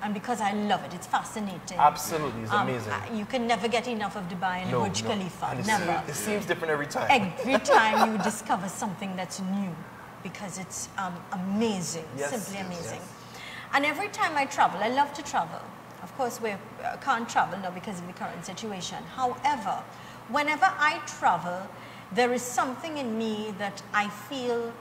And because I love it, it's fascinating. Absolutely, it's amazing. You can never get enough of Dubai and Burj Khalifa, And never. It seems different every time. Every time you discover something that's new, because it's amazing, Yes, simply yes, amazing. yes. And every time I travel, I love to travel. Of course, we can't travel now because of the current situation. However, whenever I travel, there is something in me that I feel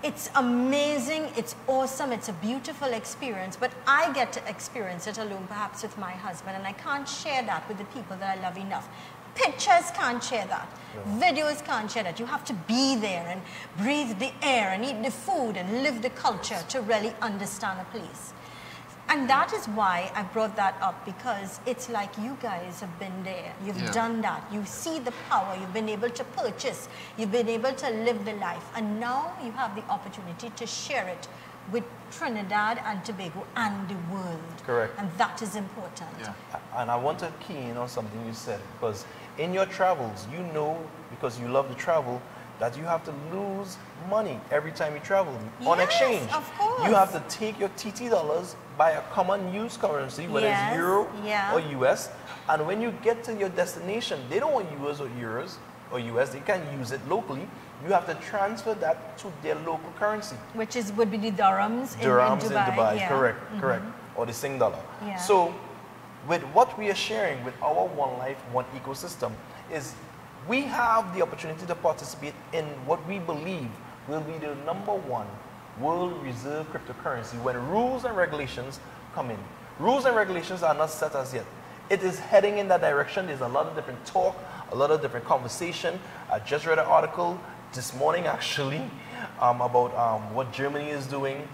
it's amazing, it's awesome, it's a beautiful experience, but I get to experience it alone, perhaps with my husband, and I can't share that with the people that I love enough. Pictures can't share that. Videos can't share that. You have to be there and breathe the air and eat the food and live the culture to really understand a place. And that is why I brought that up, because it's like you guys have been there. You've done that. You see the power. You've been able to purchase. You've been able to live the life. And now you have the opportunity to share it with Trinidad and Tobago and the world. Correct. And that is important. Yeah. And I want to key in on something you said, because in your travels, you know, because you love to travel, that you have to lose money every time you travel on Yes, exchange. of course. You have to take your TT dollars, buy a common use currency, whether Yes, it's Euro yeah. or US, and when you get to your destination, they don't want US or Euros or US, they can't use it locally. You have to transfer that to their local currency. Which would be the dirhams, Dirhams in Dubai. Yeah. correct, correct. Or the Sing dollar. Yeah. So with what we are sharing with our One Life, One ecosystem is we have the opportunity to participate in what we believe will be the #1 world reserve cryptocurrency when rules and regulations come in. Rules and regulations are not set as yet. It is heading in that direction. There's a lot of different talk, a lot of different conversation. I just read an article this morning actually about what Germany is doing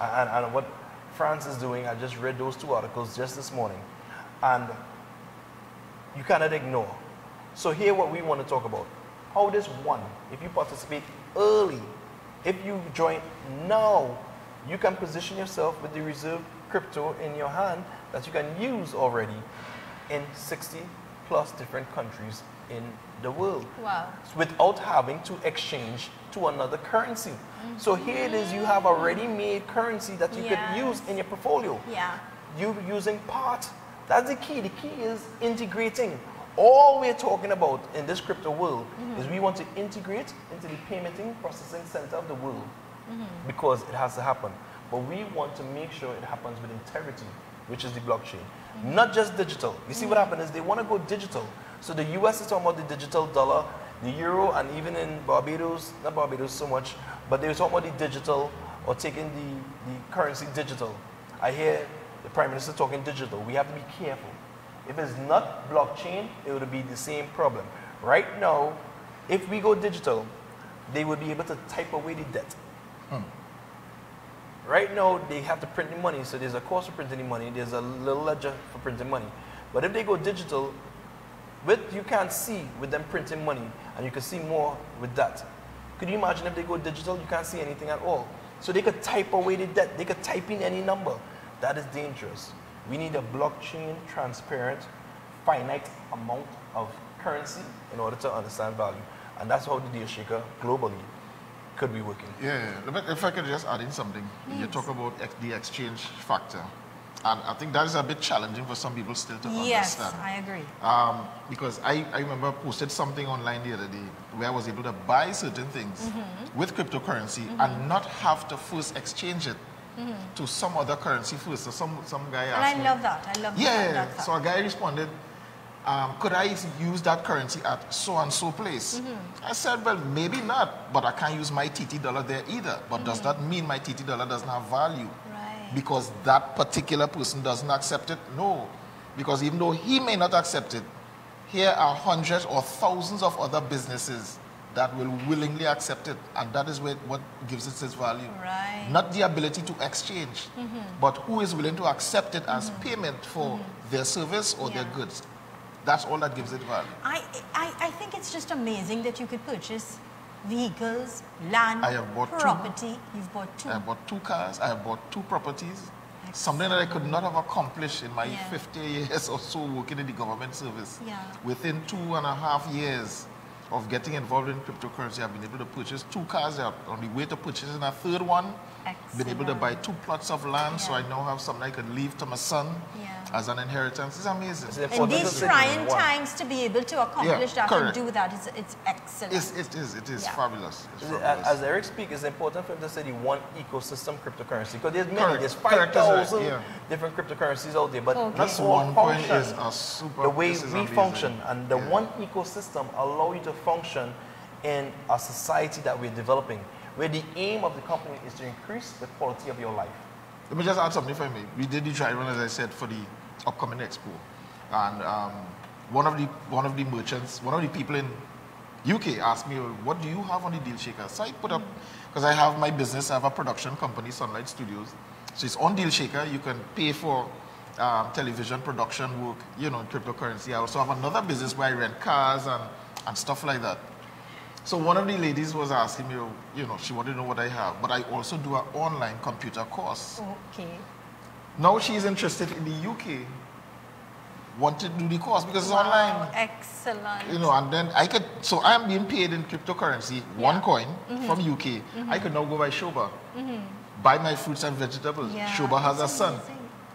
and what France is doing. I just read those 2 articles just this morning. And you cannot ignore. So here what we want to talk about. How this one, if you participate early, if you join now, you can position yourself with the reserve crypto in your hand that you can use already in 60 plus different countries in the world. Wow. Without having to exchange to another currency. So here it is, you have a ready-made currency that you could use in your portfolio. Yeah. You're using part. That's the key. The key is integrating. All we're talking about in this crypto world is we want to integrate into the paymenting processing center of the world because it has to happen. But we want to make sure it happens with integrity, which is the blockchain. Not just digital. You see what happened is they want to go digital. So the US is talking about the digital dollar, the euro, and even in Barbados, not Barbados so much, but they were talking about the digital or taking the currency digital. I hear the Prime Minister talking digital. We have to be careful. If it's not blockchain, it would be the same problem. Right now, if we go digital, they would be able to type away the debt. Right now, they have to print the money, so there's a cost for printing the money, there's a little ledger for printing money. But if they go digital, you can't see with them printing money, and you can see more with that. Could you imagine if they go digital, you can't see anything at all? So they could type away the debt, they could type in any number. That is dangerous. We need a blockchain, transparent, finite amount of currency in order to understand value. And that's how the Deal Shaker globally could be working. Yeah, but if I could just add in something. You talk about the exchange factor. And I think that is a bit challenging for some people still to understand. Yes, I agree. Because I remember I posted something online the other day where I was able to buy certain things with cryptocurrency and not have to first exchange it to some other currency first. So some guy asked me. And I love that. I love that. So a guy responded, could I use that currency at so-and-so place? I said, well, maybe not, but I can't use my TT dollar there either. But does that mean my TT dollar doesn't have value? Right. Because that particular person doesn't accept it? No. Because even though he may not accept it, here are hundreds or thousands of other businesses that will willingly accept it, and that is what gives it its value. Right. Not the ability to exchange, but who is willing to accept it as payment for their service or their goods. That's all that gives it value. I think it's just amazing that you could purchase vehicles, land, I have bought property. You've bought 2. I have bought 2 cars. I have bought 2 properties. Something that I could not have accomplished in my 50 years or so working in the government service. Within 2.5 years of getting involved in cryptocurrency, I've been able to purchase 2 cars. I'm on the way to purchasing a 3rd one. Excellent. Been able to buy 2 plots of land, so I now have something I can leave to my son as an inheritance. It's amazing. In these trying times, to be able to accomplish that and do that, it's excellent. It is fabulous. It's fabulous. As Eric speaks, it's important for him to say the one ecosystem cryptocurrency, because there's many, there's 5,000 different cryptocurrencies out there, but this one coin is a super. The way we function, and the one ecosystem allow you to function in a society that we're developing, where the aim of the company is to increase the quality of your life. Let me just add something, if I may. We did the dry run, as I said, for the upcoming expo, and one of the merchants, one of the people in UK asked me, "What do you have on the Deal Shaker?" So I put up, because I have my business, I have a production company, Sunlight Studios. So it's on Deal Shaker. You can pay for television production work, you know, in cryptocurrency. I also have another business where I rent cars and stuff like that. So one of the ladies was asking me, you know, she wanted to know what I have, but I also do an online computer course. Okay. Now she's interested in the UK, wanted to do the course because it's online. Excellent. You know, and then so I'm being paid in cryptocurrency, one coin from UK. I could now go by Shoba, buy my fruits and vegetables. Shoba has a son.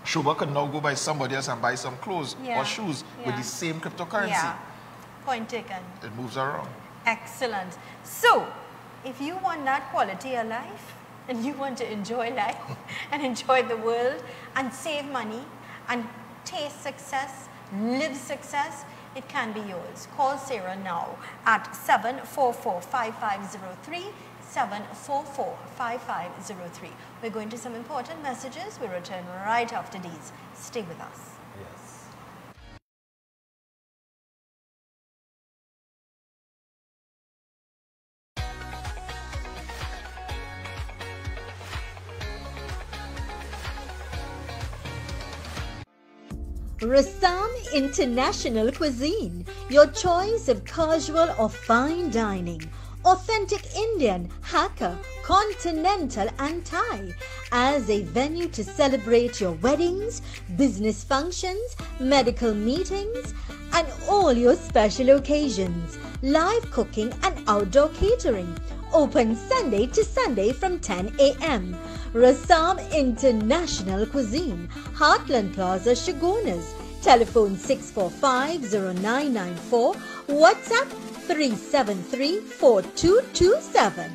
Shoba could now go by somebody else and buy some clothes or shoes with the same cryptocurrency. Point taken. It moves around. Excellent. So, if you want that quality of life, and you want to enjoy life and enjoy the world and save money and taste success, live success, it can be yours. Call Sarah now at 744-5503, 744-5503. We're going to some important messages. We'll return right after these. Stay with us. Rassam International Cuisine, your choice of casual or fine dining. Authentic Indian, Hakka, Continental and Thai as a venue to celebrate your weddings, business functions, medical meetings and all your special occasions. Live cooking and outdoor catering. Open Sunday to Sunday from 10 a.m. Rassam International Cuisine, Heartland Plaza, Chaguanas. Telephone 645-0994, WhatsApp 373-4227.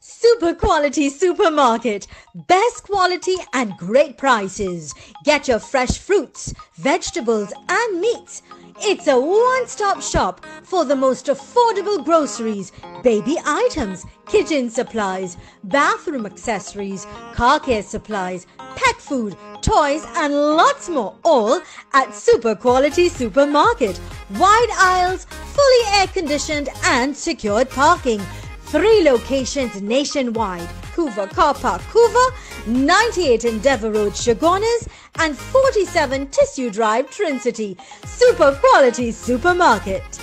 Super Quality Supermarket. Best quality and great prices. Get your fresh fruits, vegetables and meats. It's a one-stop shop for the most affordable groceries, baby items, kitchen supplies, bathroom accessories, car care supplies, pet food, toys and lots more, all at Super Quality Supermarket. Wide aisles, fully air-conditioned and secured parking. 3 locations nationwide: Couva Car Park, Couva, 98 Endeavour Road, Chaguanas, and 47 Tissue Drive, Trincity. Super Quality Supermarket.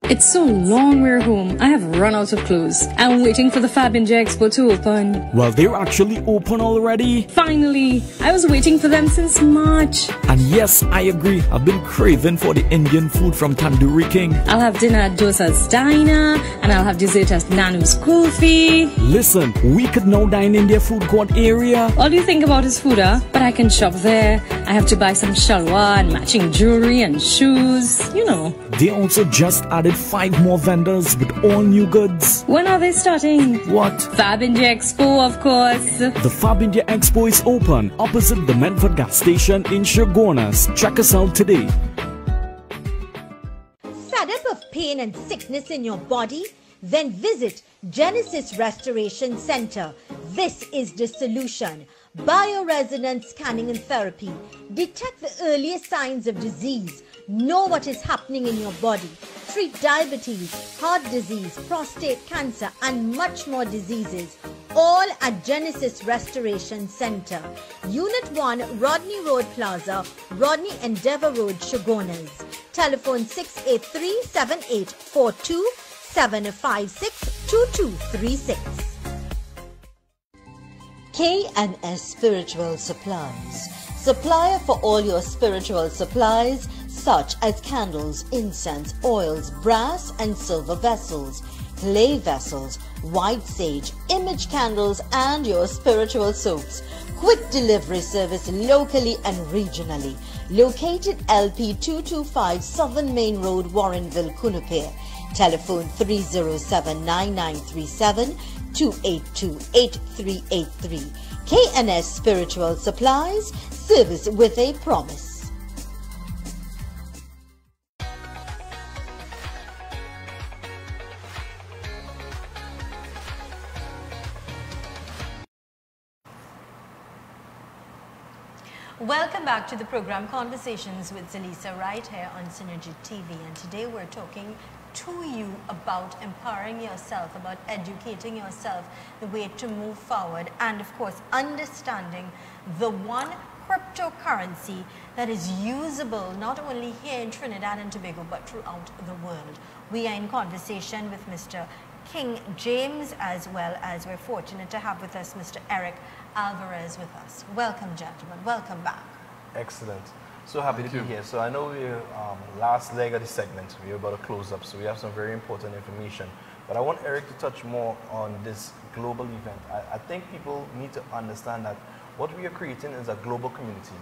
It's so long we're home, I have run out of clothes. I'm waiting for the Fab India Expo to open. Well, they're actually open already. Finally! I was waiting for them since March. And yes, I agree. I've been craving for the Indian food from Tandoori King. I'll have dinner at Dosa's Diner, and I'll have dessert at Nanu's Kulfi. Listen, we could now dine in their food court area. All you think about is food, huh? But I can shop there. I have to buy some shalwar and matching jewelry and shoes, you know. They also just added 5 more vendors with all new goods. When are they starting? What? Fab India Expo, of course. The Fab India Expo is open opposite the Medford gas station in Sugarnas. Check us out today. Fed up of pain and sickness in your body? Then visit Genesis Restoration Center. This is the solution. Bioresonance scanning and therapy. Detect the earliest signs of disease. Know what is happening in your body. Treat diabetes, heart disease, prostate cancer, and much more diseases. All at Genesis Restoration Center. Unit 1, Rodney Road Plaza, Rodney Endeavour Road, Sugarnas. Telephone 683-7842, 756-2236. K&S Spiritual Supplies. Supplier for all your spiritual supplies such as candles, incense, oils, brass and silver vessels, clay vessels, white sage, image candles and your spiritual soaps. Quick delivery service locally and regionally. Located LP 225 Southern Main Road, Warrenville, Cunupere. Telephone 307-9937 282-8383. K&S Spiritual Supplies, service with a promise. Welcome back to the program Conversations with Zalisa right here on Synergy TV, and today we're talking to you about empowering yourself, about educating yourself, the way to move forward, and of course understanding the one cryptocurrency that is usable not only here in Trinidad and Tobago but throughout the world. We are in conversation with Mr. King James, as well as we're fortunate to have with us Mr. Eric Alvarez with us. Welcome, gentlemen. Welcome back. Excellent. So happy to be here. So I know we're last leg of the segment. We're about to close up, so we have some very important information. But I want Eric to touch more on this global event. I think people need to understand that what we are creating is a global community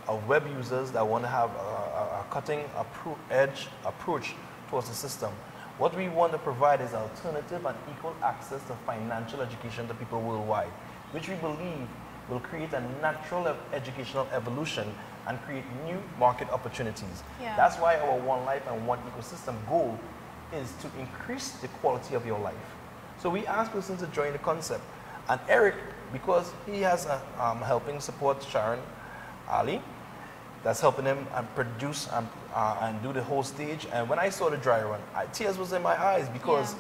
of web users that want to have a cutting-edge approach towards the system. What we want to provide is alternative and equal access to financial education to people worldwide, which we believe will create a natural educational evolution and create new market opportunities. Yeah. That's why our One Life and One Ecosystem goal is to increase the quality of your life. So we ask persons to join the concept. And Eric, because he has helping support Sharon Ali, that's helping him and produce and do the whole stage. And when I saw the dry run, tears was in my eyes because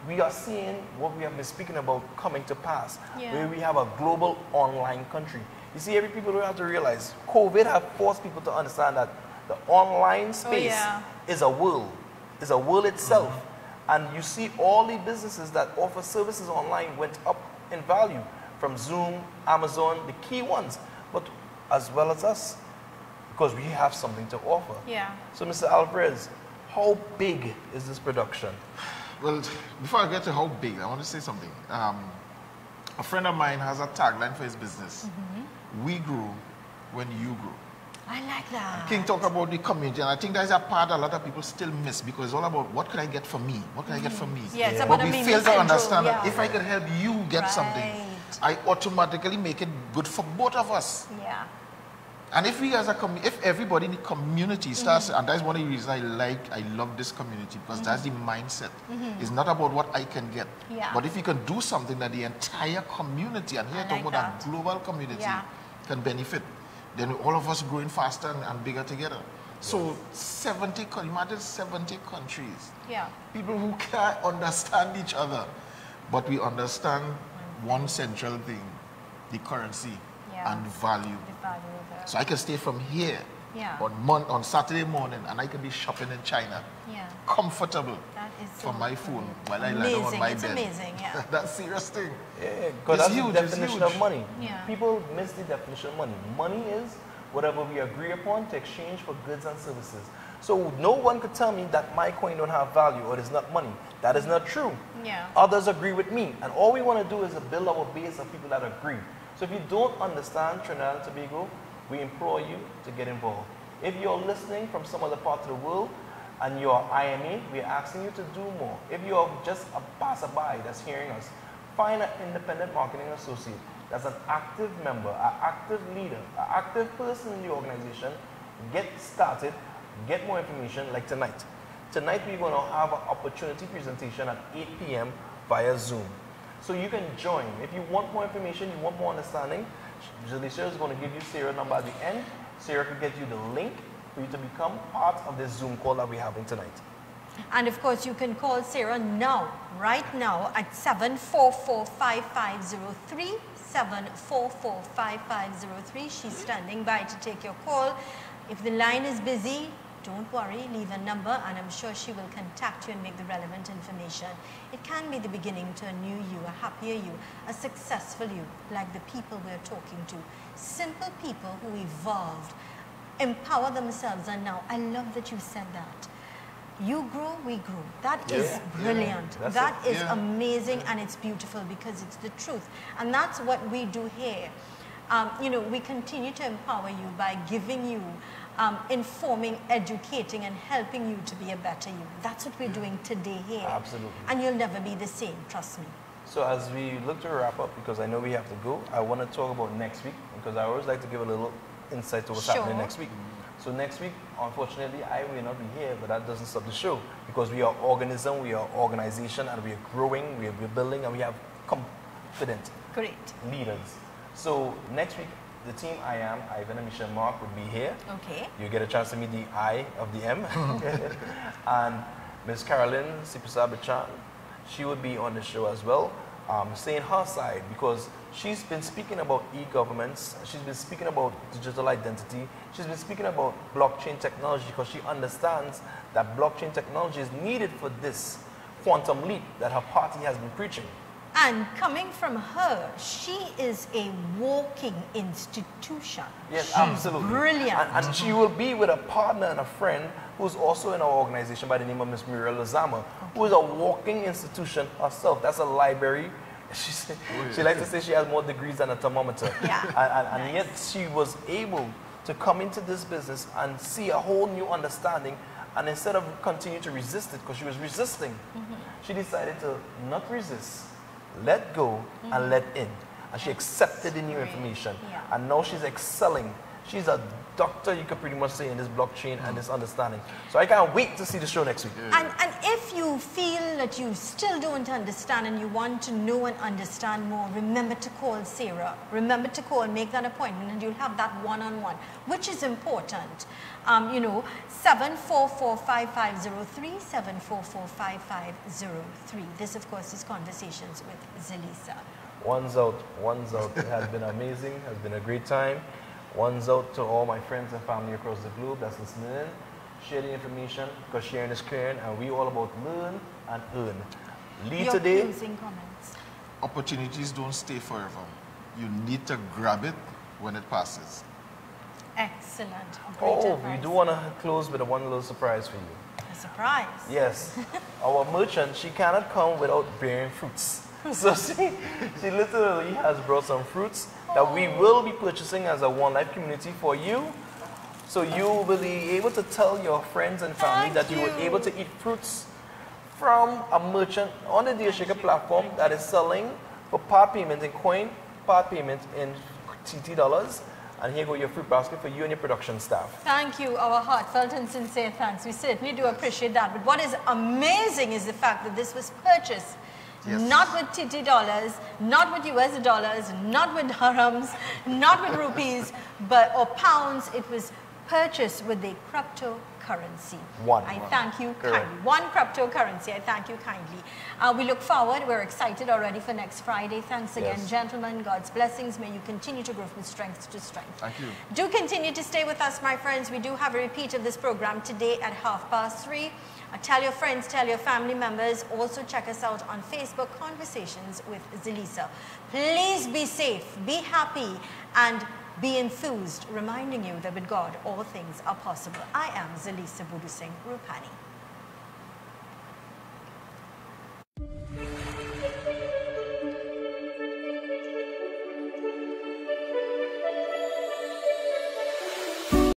we are seeing what we have been speaking about coming to pass, where we have a global online country. You see, every people have to realize COVID have forced people to understand that the online space is a world itself. And you see all the businesses that offer services online went up in value, from Zoom, Amazon, the key ones, but as well as us, because we have something to offer. Yeah. So Mr. Alvarez, how big is this production? Well, before I get to how big, I want to say something. A friend of mine has a tagline for his business. We grew when you grew. I like that. King talk about the community, and I think that's a part a lot of people still miss, because it's all about what can I get for me? What can I get for me? Yeah, it's but about we fail to understand that if I can help you get something, I automatically make it good for both of us. Yeah. And if we as a if everybody in the community starts, and that's one of the reasons I love this community, because that's the mindset. It's not about what I can get, but if you can do something that the entire community, and here talking about a global community, can benefit, then all of us growing faster and bigger together. So 70 countries, people who can't understand each other, but we understand one central thing, the currency and value. So I can stay from here on Saturday morning, and I can be shopping in China, comfortable from my phone while I lie on my bed. Amazing, That's a serious thing. Yeah, because that's huge. The definition of money. People miss the definition of money. Money is whatever we agree upon to exchange for goods and services. So no one could tell me that my coin don't have value or it is not money. That is not true. Others agree with me, and all we want to do is build our base of people that agree. So if you don't understand Trinidad and Tobago, we implore you to get involved. If you're listening from some other part of the world, and you're IMA, we're asking you to do more. If you're just a passerby that's hearing us, find an independent marketing associate that's an active member, an active leader, an active person in the organization. Get started, get more information like tonight. Tonight we're going to have an opportunity presentation at 8 p.m. via Zoom. So you can join. If you want more information, you want more understanding, Jaleesa is going to give you Sarah's number at the end. Sarah can get you the link for you to become part of this Zoom call that we're having tonight. And of course, you can call Sarah now, right now, at 744-5503, 744-5503. She's standing by to take your call. If the line is busy, don't worry, leave a number and I'm sure she will contact you and make the relevant information. It can be the beginning to a new you, a happier you, a successful you, like the people we're talking to. Simple people who evolved, empower themselves, and now, I love that you said that. You grow, we grow. That is brilliant. Yeah, that is amazing, and it's beautiful because it's the truth. And that's what we do here. You know, we continue to empower you by giving you, informing, educating, and helping you to be a better you. That's what we're doing today here. Absolutely. And you'll never be the same, trust me. So as we look to wrap up, because I know we have to go, I want to talk about next week, because I always like to give a little insight to what's happening next week. So next week, unfortunately, I will not be here, but that doesn't stop the show, because we are organism, we are organization, and we are growing, we are building, and we have confident leaders. So next week, the team I am, Ivan and Michelle Mark, would be here. Okay. You get a chance to meet the I of the M. And Ms. Carolyn Sipusabichan, she would be on the show as well, saying her side, because she's been speaking about e-governments, she's been speaking about digital identity, she's been speaking about blockchain technology, because she understands that blockchain technology is needed for this quantum leap that her party has been preaching. And coming from her, she is a walking institution. Yes, She's absolutely. Brilliant. And she will be with a partner and a friend who's also in our organization by the name of Ms. Muriel Lozama, who is a walking institution herself. That's a library. She likes to say she has more degrees than a thermometer. Yeah. And yet she was able to come into this business and see a whole new understanding. And instead of continue to resist it, because she was resisting, she decided to not resist, let go, and let in. And she accepted the new information. And now she's excelling. She's a doctor, you could pretty much say, in this blockchain and this understanding. So I can't wait to see the show next week. And if you feel that you still don't understand and you want to know and understand more, remember to call Sarah. Remember to call, make that appointment, and you'll have that one-on-one, which is important. You know, 744-5503, 744-5503. This, of course, is Conversations with Jaleesa. One's out, one's out. It has been amazing, it has been a great time. One's out to all my friends and family across the globe that's listening in. Share the information, because sharing is caring, and we all about learn and earn. Lead today. Closing comments. Opportunities don't stay forever. You need to grab it when it passes. Excellent. We do want to close with one little surprise for you. A surprise? Yes. Our merchant, she cannot come without bearing fruits. So she literally has brought some fruits that we will be purchasing as a One Life community for you. So you will be able to tell your friends and family that you were able to eat fruits from a merchant on the Dealshaker platform that is selling for part payment in coin, part payment in TT dollars. And here go your fruit basket for you and your production staff. Thank you, our heartfelt and sincere thanks. We certainly do appreciate that. But what is amazing is the fact that this was purchased not with TT dollars, not with US dollars, not with dirhams, not with rupees, or pounds. It was purchased with a cryptocurrency. I thank you kindly. One cryptocurrency. I thank you kindly. We look forward. We're excited already for next Friday. Thanks again, gentlemen. God's blessings. May you continue to grow from strength to strength. Thank you. Do continue to stay with us, my friends. We do have a repeat of this program today at 3:30. Tell your friends, tell your family members. Also check us out on Facebook, Conversations with Jaleesa. Please be safe, be happy, and be enthused, reminding you that with God, all things are possible. I am Jaleesa Budusing Rupani.